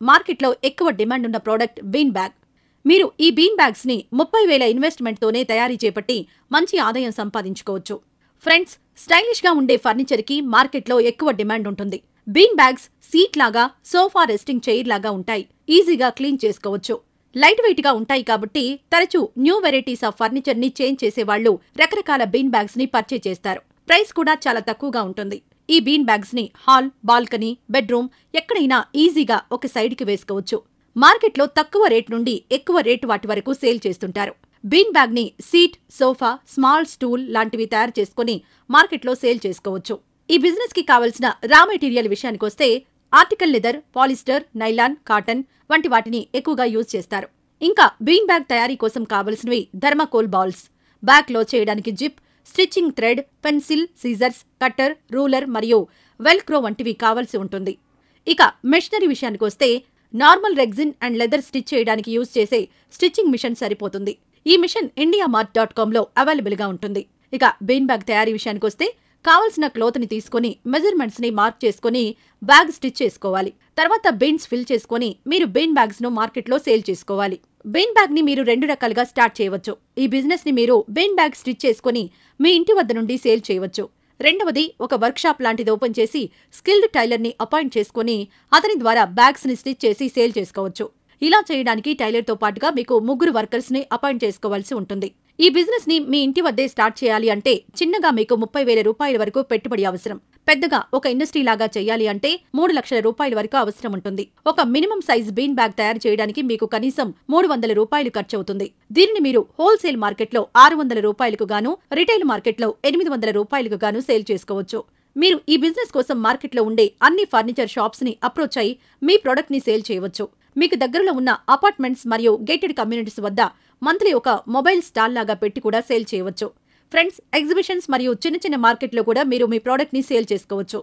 మార్కెట్లో ఎక్కువ డిమాండ్ ఉన్న ప్రోడక్ట్ బీన్ బ్యాగ్. మీరు ఈ బీన్ బ్యాగ్స్ ని 30,000 ఇన్వెస్ట్మెంట్తోనే తయారీ చేపట్టి మంచి ఆదాయం సంపాదించుకోవచ్చు. ఫ్రెండ్స్, స్టైలిష్ గా ఉండే ఫర్నిచర్ కి మార్కెట్లో ఎక్కువ డిమాండ్ ఉంటుంది. బీన్ బ్యాగ్స్ సీట్ లాగా, సోఫా రెస్టింగ్ చైర్ లాగా ఉంటాయి. ఈజీగా క్లీన్ చేసుకోవచ్చు. లైట్ వెయిట్ గా ఉంటాయి కాబట్టి తరచూ న్యూ వెరైటీస్ ఆఫ్ ఫర్నిచర్ ని చేంజ్ చేసేవాళ్లు రకరకాల బీన్ బ్యాగ్స్ ని పర్చేజ్ చేస్తారు. ప్రైస్ కూడా చాలా తక్కువగా ఉంటుంది. ఈ బీన్ బ్యాగ్స్ ని హాల్, బాల్కనీ, బెడ్రూమ్ ఎక్కడైనా ఈజీగా ఒక సైడ్ కి వేసుకోవచ్చు. మార్కెట్లో తక్కువ రేట్ నుండి ఎక్కువ రేటు వాటి వరకు సేల్ చేస్తుంటారు. బీన్ బ్యాగ్ ని సీట్, సోఫా, స్మాల్ స్టూల్ లాంటివి తయారు చేసుకుని మార్కెట్లో సేల్ చేసుకోవచ్చు. ఈ బిజినెస్ కి కావలసిన రా మెటీరియల్ విషయానికొస్తే article leather, polyester, nylon, cotton వంటి వాటిని ఎక్కువగా యూజ్ చేస్తారు. ఇంకా బీన్ బ్యాగ్ తయారీ కోసం కావలసినవి థర్మాకోల్ బాల్స్, బ్యాగ్ లో చేయడానికి zip, stitching thread, pencil, scissors, cutter, ruler మరియు వెల్క్రో వంటివి కావలసి ఉంటుంది. ఇక మెషినరీ విషయానికొస్తే normal rexine and leather stitch చేయడానికి యూజ్ చేసే స్టిచ్చింగ్ మిషన్ సరిపోతుంది. ఈ మిషన్ indiamart.com లో అవైలబుల్ గా ఉంటుంది. ఇక బీన్ బ్యాగ్ తయారీ విషయానికొస్తే కావలసిన క్లోత్ ని తీసుకుని మెజర్మెంట్స్ ని మార్క్ చేసుకుని బ్యాగ్ స్టిచ్ చేసుకోవాలి. తర్వాత బీన్స్ ఫిల్ చేసుకుని మీరు బీన్ బ్యాగ్స్ ను మార్కెట్లో సేల్ చేసుకోవాలి. బీన్ బ్యాగ్ ని మీరు 2 రకాలుగా స్టార్ట్ చేయవచ్చు. ఈ బిజినెస్ ని మీరు బీన్ బ్యాగ్ స్టిచ్ చేసుకుని మీ ఇంటి వద్ద నుండి సేల్ చేయవచ్చు. రెండవది, ఒక వర్క్ షాప్ లాంటిది ఓపెన్ చేసి స్కిల్డ్ టైలర్ ని అపాయింట్ చేసుకుని అతని ద్వారా బ్యాగ్స్ ని స్టిచ్ చేసి సేల్ చేసుకోవచ్చు. ఇలా చేయడానికి టైలర్ తో పాటుగా మీకు 3 వర్కర్స్ ని అపాయింట్ చేసుకోవాల్సి ఉంటుంది. ఈ బిజినెస్ ని మీ ఇంటి వద్దే స్టార్ట్ చేయాలి అంటే చిన్నగా మీకు 30,000 రూపాయల వరకు పెట్టుబడి అవసరం. పెద్దగా ఒక ఇండస్ట్రీ లాగా చేయాలి అంటే 3 లక్షల రూపాయల వరకు అవసరం ఉంటుంది. ఒక మినిమం సైజ్ బీన్ బ్యాగ్ తయారు చేయడానికి మీకు కనీసం 300 రూపాయలు ఖర్చవుతుంది. దీనిని మీరు హోల్సేల్ మార్కెట్లో 600 రూపాయలకు గాను, రిటైల్ మార్కెట్లో 800 రూపాయలకు గాను సేల్ చేసుకోవచ్చు. మీరు ఈ బిజినెస్ కోసం మార్కెట్లో ఉండే అన్ని ఫర్నిచర్ షాప్స్ ని అప్రోచ్ అయి మీ ప్రొడక్ట్ ని సేల్ చేయవచ్చు. మీకు దగ్గరలో ఉన్న అపార్ట్మెంట్స్ మరియు గేటెడ్ కమ్యూనిటీస్ వద్ద మంత్లీ ఒక మొబైల్ స్టాల్ లాగా పెట్టి కూడా సేల్ చేయవచ్చు. ఫ్రెండ్స్, ఎగ్జిబిషన్స్ మరియు చిన్న చిన్న మార్కెట్లో కూడా మీరు మీ ప్రోడక్ట్ ని సేల్ చేసుకోవచ్చు.